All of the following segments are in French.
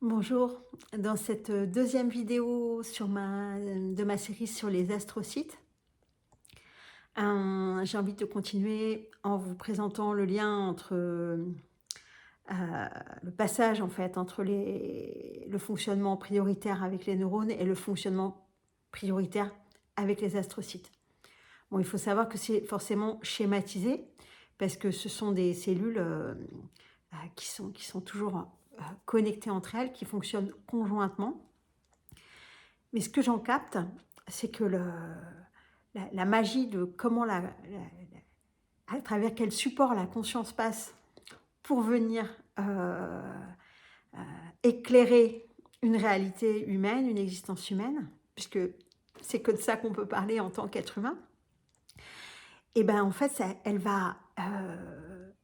Bonjour, dans cette deuxième vidéo de ma série sur les astrocytes, j'ai envie de continuer en vous présentant le lien entre le passage en fait entre le fonctionnement prioritaire avec les neurones et le fonctionnement prioritaire avec les astrocytes. Bon, il faut savoir que c'est forcément schématisé parce que ce sont des cellules qui sont toujours connectées entre elles, qui fonctionnent conjointement. Mais ce que j'en capte, c'est que la magie de comment à travers quel support la conscience passe pour venir éclairer une réalité humaine, une existence humaine, puisque c'est que de ça qu'on peut parler en tant qu'être humain, et ben en fait, elle va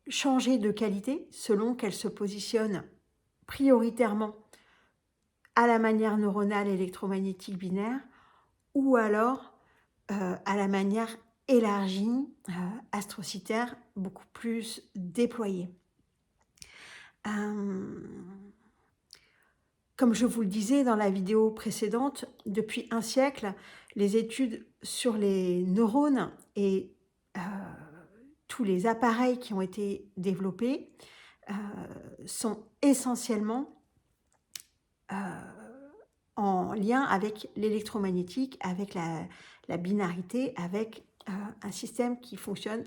changer de qualité selon qu'elle se positionne prioritairement à la manière neuronale électromagnétique binaire ou alors à la manière élargie, astrocytaire, beaucoup plus déployée. Comme je vous le disais dans la vidéo précédente, depuis un siècle, les études sur les neurones et tous les appareils qui ont été développés sont essentiellement en lien avec l'électromagnétique, avec la binarité, avec un système qui fonctionne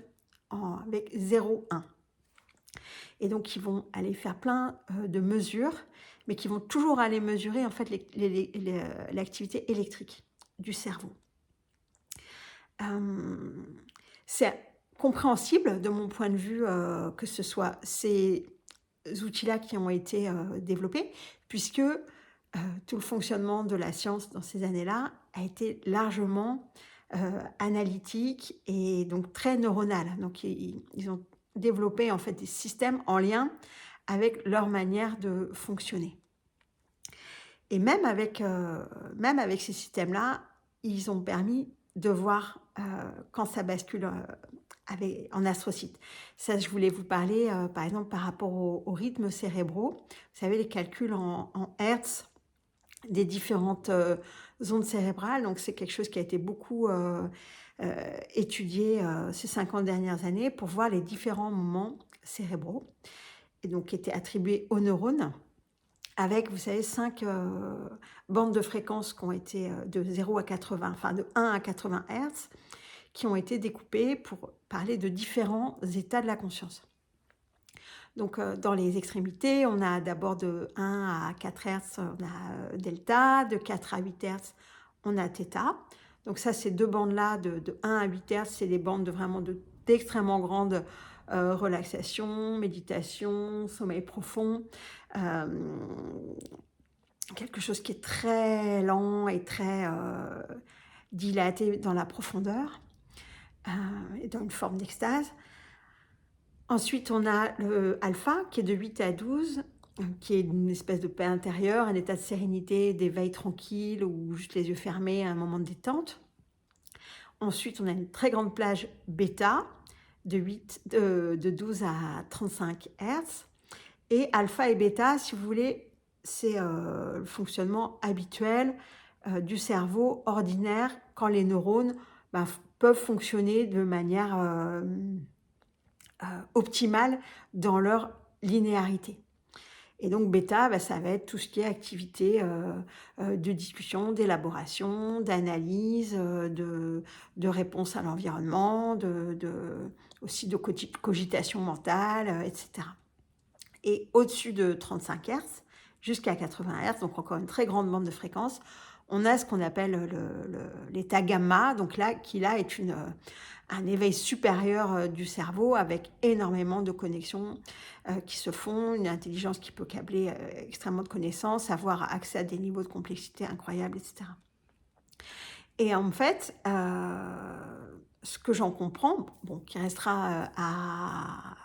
avec 0-1. Et donc, ils vont aller faire plein de mesures, mais qui vont toujours aller mesurer en fait l'activité électrique du cerveau. C'est compréhensible de mon point de vue que ce soit ces outils-là qui ont été développés, puisque tout le fonctionnement de la science dans ces années-là a été largement analytique et donc très neuronal. Donc ils ont développé en fait des systèmes en lien avec leur manière de fonctionner. Et même avec ces systèmes-là, ils ont permis de voir quand ça bascule en astrocytes. Ça, je voulais vous parler, par exemple, par rapport aux rythmes cérébraux. Vous savez, les calculs en Hertz des différentes ondes cérébrales. Donc, c'est quelque chose qui a été beaucoup étudié ces 50 dernières années pour voir les différents moments cérébraux, et donc qui étaient attribués aux neurones, avec, vous savez, 5 bandes de fréquences qui ont été de 0 à 80, enfin de 1 à 80 Hertz, qui ont été découpées pour parler de différents états de la conscience. Donc, dans les extrémités, on a d'abord de 1 à 4 Hertz, on a delta, de 4 à 8 Hertz, on a θ. Donc ça, ces deux bandes-là, de 1 à 8 Hertz, c'est des bandes d'extrêmement grande relaxation, méditation, sommeil profond. Quelque chose qui est très lent et très dilaté dans la profondeur et dans une forme d'extase. Ensuite, on a le alpha qui est de 8 à 12, qui est une espèce de paix intérieure, un état de sérénité, d'éveil tranquille ou juste les yeux fermés à un moment de détente. Ensuite, on a une très grande plage bêta de 12 à 35 Hz. Et alpha et bêta, si vous voulez, c'est le fonctionnement habituel du cerveau ordinaire quand les neurones peuvent fonctionner de manière optimale dans leur linéarité. Et donc bêta, ça va être tout ce qui est activité de discussion, d'élaboration, d'analyse, de réponse à l'environnement, aussi de cogitation mentale, etc. Et au-dessus de 35 Hz, jusqu'à 80 Hz, donc encore une très grande bande de fréquence, on a ce qu'on appelle l'état gamma, donc là, qui là est un éveil supérieur du cerveau avec énormément de connexions qui se font, une intelligence qui peut câbler extrêmement de connaissances, avoir accès à des niveaux de complexité incroyables, etc. Et en fait, ce que j'en comprends, bon, qui restera à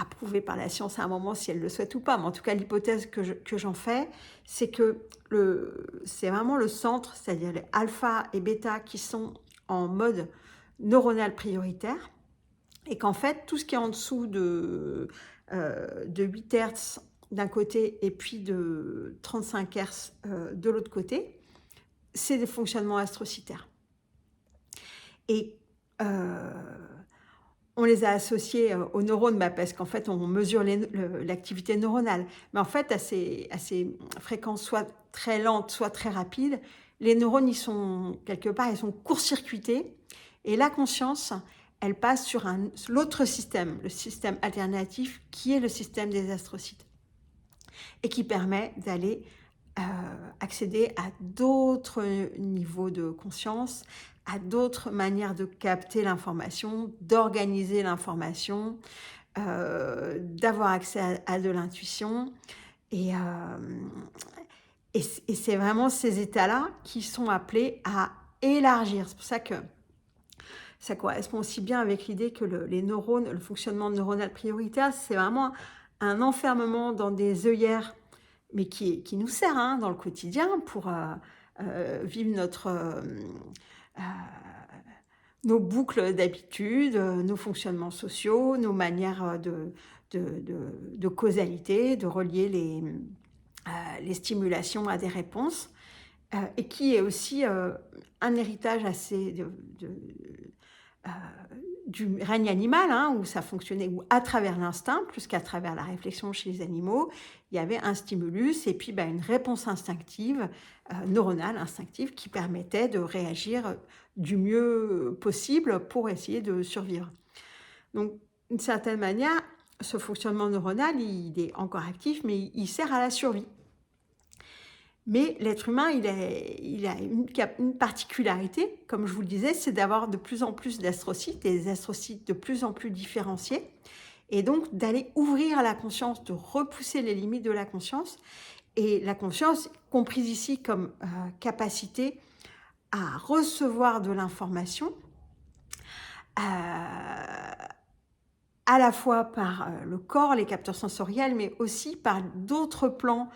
prouver par la science à un moment si elle le souhaite ou pas, mais en tout cas l'hypothèse que j'en fais, c'est que c'est vraiment le centre, c'est-à-dire les alpha et bêta qui sont en mode neuronal prioritaire, et qu'en fait tout ce qui est en dessous de 8 Hz d'un côté et puis de 35 Hz de l'autre côté, c'est des fonctionnements astrocytaires. Et on les a associés aux neurones parce qu'en fait, on mesure l'activité neuronale. Mais en fait, à ces fréquences soit très lentes, soit très rapides, les neurones, ils sont quelque part, ils sont court-circuités. Et la conscience, elle passe sur l'autre système, le système alternatif, qui est le système des astrocytes. Et qui permet d'aller accéder à d'autres niveaux de conscience, à d'autres manières de capter l'information, d'organiser l'information, d'avoir accès à de l'intuition. Et c'est vraiment ces états-là qui sont appelés à élargir. C'est pour ça que ça correspond aussi bien avec l'idée que les neurones, le fonctionnement neuronal prioritaire, c'est vraiment un enfermement dans des œillères, mais qui nous sert dans le quotidien pour vivre nos boucles d'habitude, nos fonctionnements sociaux, nos manières de causalité, de relier les stimulations à des réponses, et qui est aussi un héritage assez du règne animal, où ça fonctionnait, où à travers l'instinct, plus qu'à travers la réflexion chez les animaux, il y avait un stimulus et puis une réponse instinctive, neuronale, instinctive, qui permettait de réagir du mieux possible pour essayer de survivre. Donc, d'une certaine manière, ce fonctionnement neuronal, il est encore actif, mais il sert à la survie. Mais l'être humain, il a une particularité, comme je vous le disais, c'est d'avoir de plus en plus d'astrocytes, et des astrocytes de plus en plus différenciés, et donc d'aller ouvrir la conscience, de repousser les limites de la conscience. Et la conscience, comprise ici comme capacité à recevoir de l'information, à la fois par le corps, les capteurs sensoriels, mais aussi par d'autres plans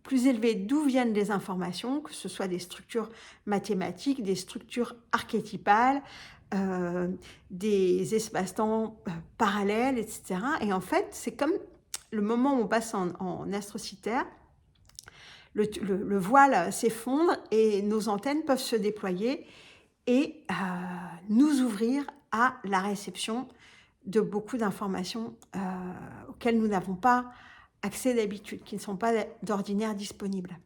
plus élevés d'où viennent les informations, que ce soit des structures mathématiques, des structures archétypales, des espaces-temps parallèles, etc. Et en fait, c'est comme le moment où on passe en astrocytaire, le voile s'effondre et nos antennes peuvent se déployer et nous ouvrir à la réception de beaucoup d'informations auxquelles nous n'avons pas accès d'habitude, qui ne sont pas d'ordinaire disponibles.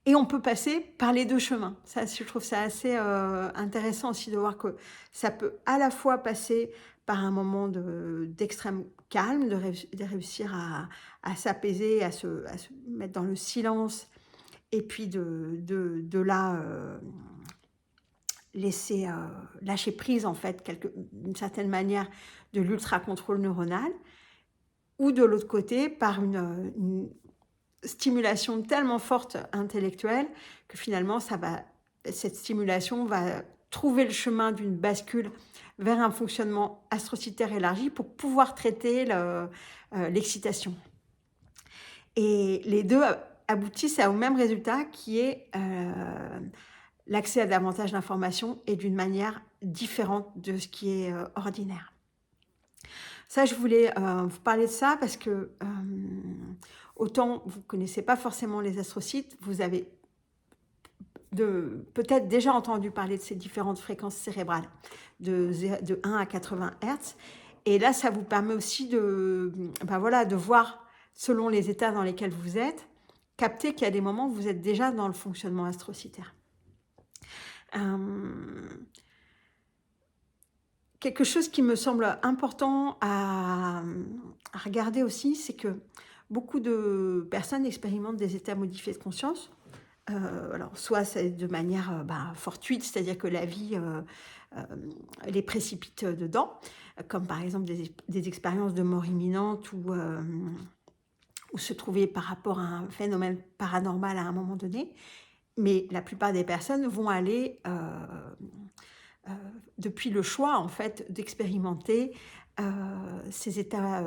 Et on peut passer par les deux chemins. Ça, je trouve ça assez intéressant aussi de voir que ça peut à la fois passer par un moment d'extrême calme, de réussir à s'apaiser, à se mettre dans le silence, et puis de là laisser lâcher prise, en fait, d'une certaine manière, de l'ultra-contrôle neuronal, ou de l'autre côté, par une stimulation tellement forte intellectuelle que finalement, cette stimulation va trouver le chemin d'une bascule vers un fonctionnement astrocytaire élargi pour pouvoir traiter l'excitation. Et les deux aboutissent au même résultat qui est l'accès à davantage d'informations et d'une manière différente de ce qui est ordinaire. Ça, je voulais vous parler de ça parce que autant vous ne connaissez pas forcément les astrocytes, vous avez peut-être déjà entendu parler de ces différentes fréquences cérébrales de 1 à 80 Hz. Et là, ça vous permet aussi de voir, selon les états dans lesquels vous êtes, capter qu'il y a des moments où vous êtes déjà dans le fonctionnement astrocytaire. Quelque chose qui me semble important à regarder aussi, c'est que beaucoup de personnes expérimentent des états modifiés de conscience. Alors, soit c'est de manière fortuite, c'est-à-dire que la vie les précipite dedans, comme par exemple des expériences de mort imminente ou se trouver par rapport à un phénomène paranormal à un moment donné. Mais la plupart des personnes vont aller, depuis le choix en fait d'expérimenter ces états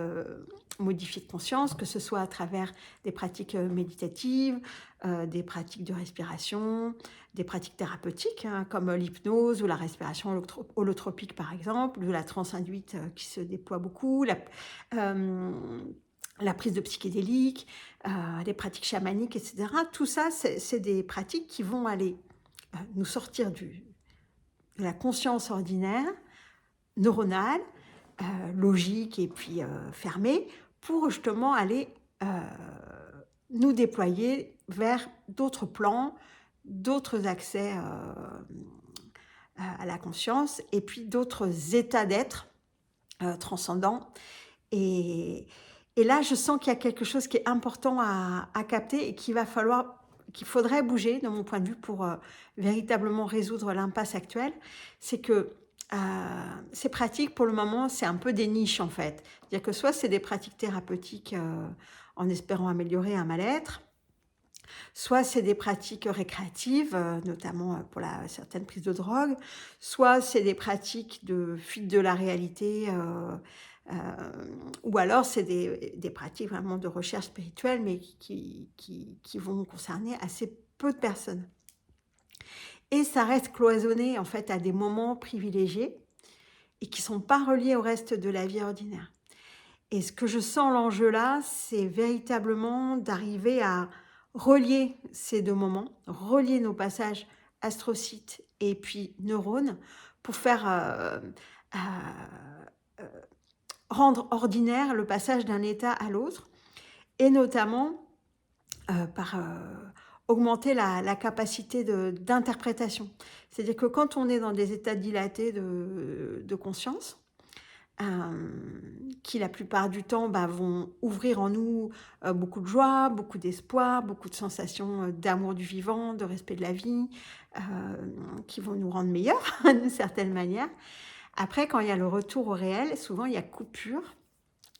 modifiés de conscience, que ce soit à travers des pratiques méditatives, des pratiques de respiration, des pratiques thérapeutiques, hein, comme l'hypnose ou la respiration holotropique par exemple, ou la transe induite qui se déploie beaucoup, euh, la prise de psychédéliques, les pratiques chamaniques, etc. Tout ça, c'est des pratiques qui vont aller nous sortir de la conscience ordinaire, neuronale, logique et puis fermée, pour justement aller nous déployer vers d'autres plans, d'autres accès à la conscience et puis d'autres états d'être transcendants. Et, et là, je sens qu'il y a quelque chose qui est important à capter et qu'il faudrait bouger, de mon point de vue, pour véritablement résoudre l'impasse actuelle. C'est que ces pratiques, pour le moment, c'est un peu des niches, en fait. C'est-à-dire que soit c'est des pratiques thérapeutiques en espérant améliorer un mal-être, soit c'est des pratiques récréatives, notamment pour certaines prises de drogue, soit c'est des pratiques de fuite de la réalité, ou alors c'est des pratiques vraiment de recherche spirituelle, mais qui vont concerner assez peu de personnes. Et ça reste cloisonné en fait à des moments privilégiés et qui ne sont pas reliés au reste de la vie ordinaire. Et ce que je sens l'enjeu là, c'est véritablement d'arriver à relier ces deux moments, relier nos passages astrocytes et puis neurones pour faire rendre ordinaire le passage d'un état à l'autre et notamment par augmenter la capacité d'interprétation. C'est-à-dire que quand on est dans des états dilatés de conscience, qui la plupart du temps vont ouvrir en nous beaucoup de joie, beaucoup d'espoir, beaucoup de sensations d'amour du vivant, de respect de la vie, qui vont nous rendre meilleurs d'une certaine manière. Après, quand il y a le retour au réel, souvent il y a coupure,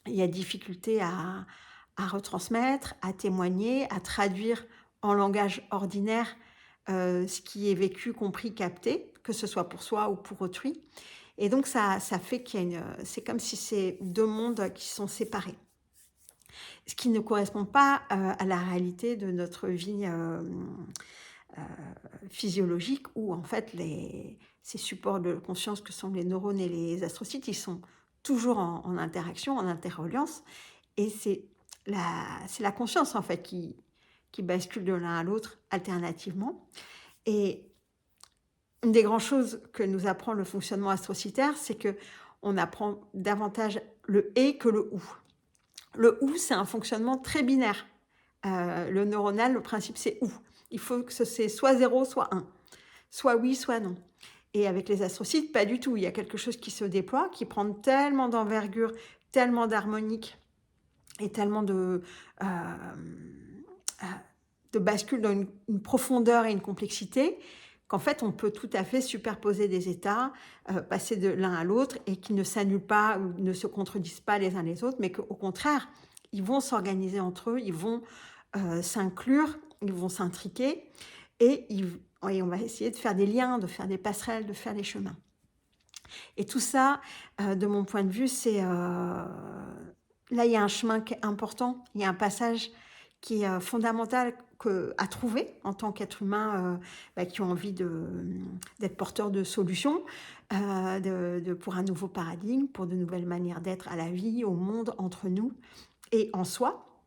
il y a difficulté à retransmettre, à témoigner, à traduire en langage ordinaire ce qui est vécu, compris, capté, que ce soit pour soi ou pour autrui. Et donc, ça fait qu'il y a c'est comme si c'est deux mondes qui sont séparés. Ce qui ne correspond pas à la réalité de notre vie physiologique, où en fait, ces supports de conscience que sont les neurones et les astrocytes, ils sont toujours en interaction, en interreliance. Et c'est la conscience, en fait, qui bascule de l'un à l'autre alternativement. Et une des grandes choses que nous apprend le fonctionnement astrocytaire, c'est qu'on apprend davantage le « et » que le « ou ». Le « ou », c'est un fonctionnement très binaire. Le neuronal, le principe, c'est « ou ». Il faut que c'est soit 0, soit 1. Soit oui, soit non. Et avec les astrocytes, pas du tout. Il y a quelque chose qui se déploie, qui prend tellement d'envergure, tellement d'harmonique et tellement de bascule dans une profondeur et une complexité qu'en fait, on peut tout à fait superposer des états, passer de l'un à l'autre et qui ne s'annulent pas ou ne se contredisent pas les uns les autres, mais qu'au contraire, ils vont s'organiser entre eux, ils vont s'inclure, ils vont s'intriquer et on va essayer de faire des liens, de faire des passerelles, de faire des chemins. Et tout ça, de mon point de vue, c'est... là, il y a un chemin qui est important, il y a un passage qui est fondamental à trouver en tant qu'être humain qui ont envie d'être porteurs de solutions pour un nouveau paradigme, pour de nouvelles manières d'être à la vie, au monde, entre nous et en soi.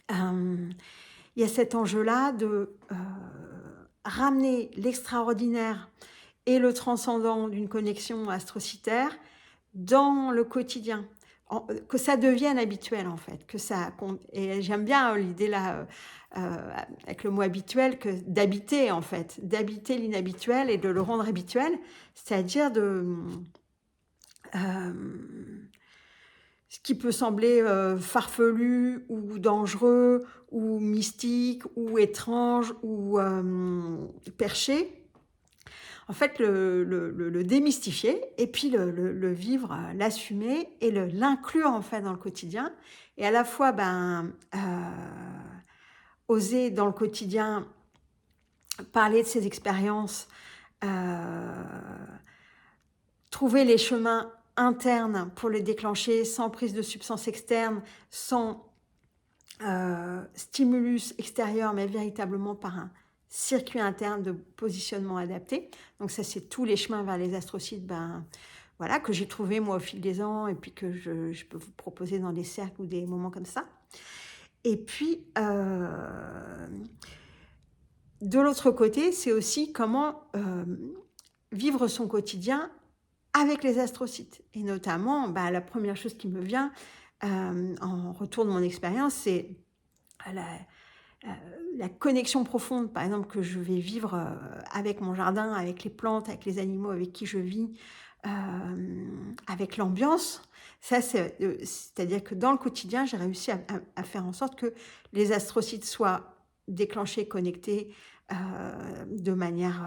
Il y a cet enjeu-là de ramener l'extraordinaire et le transcendant d'une connexion astrocytaire dans le quotidien. Que ça devienne habituel en fait, et j'aime bien l'idée là avec le mot habituel d'habiter en fait, d'habiter l'inhabituel et de le rendre habituel, c'est-à-dire ce qui peut sembler farfelu ou dangereux ou mystique ou étrange ou perché. En fait, le démystifier et puis le vivre, l'assumer et l'inclure en fait dans le quotidien. Et à la fois, oser dans le quotidien parler de ses expériences, trouver les chemins interne pour le déclencher, sans prise de substance externe, sans stimulus extérieur, mais véritablement par un circuit interne de positionnement adapté. Donc ça, c'est tous les chemins vers les astrocytes, ben, voilà, que j'ai trouvé moi au fil des ans et puis que je peux vous proposer dans des cercles ou des moments comme ça. Et puis, de l'autre côté, c'est aussi comment vivre son quotidien avec les astrocytes. Et notamment, bah, la première chose qui me vient en retour de mon expérience, c'est la, la connexion profonde, par exemple, que je vais vivre avec mon jardin, avec les plantes, avec les animaux avec qui je vis, avec l'ambiance. Ça, c'est-à-dire que dans le quotidien, j'ai réussi à faire en sorte que les astrocytes soient déclenchés, connectés de manière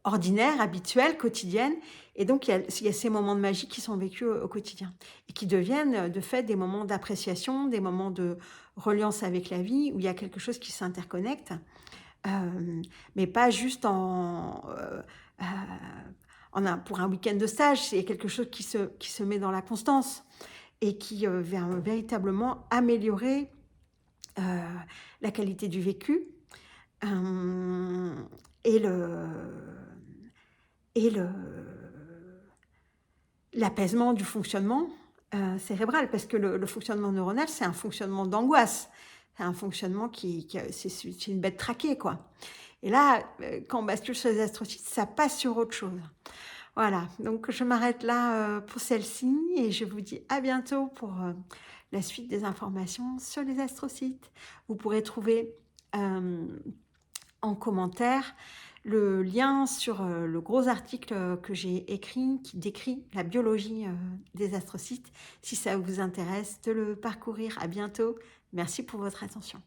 ordinaire, habituelle, quotidienne. Et donc, il y a ces moments de magie qui sont vécus au quotidien et qui deviennent de fait des moments d'appréciation, des moments de reliance avec la vie, où il y a quelque chose qui s'interconnecte, mais pas juste pour un week-end de stage, c'est quelque chose qui se met dans la constance et qui va véritablement améliorer la qualité du vécu et l'apaisement du fonctionnement cérébral, parce que le fonctionnement neuronal, c'est un fonctionnement d'angoisse. C'est un fonctionnement c'est une bête traquée, quoi. Et là, quand on bascule sur les astrocytes, ça passe sur autre chose. Voilà, donc je m'arrête là pour celle-ci et je vous dis à bientôt pour la suite des informations sur les astrocytes. Vous pourrez trouver en commentaire le lien sur le gros article que j'ai écrit qui décrit la biologie des astrocytes. Si ça vous intéresse de le parcourir, à bientôt. Merci pour votre attention.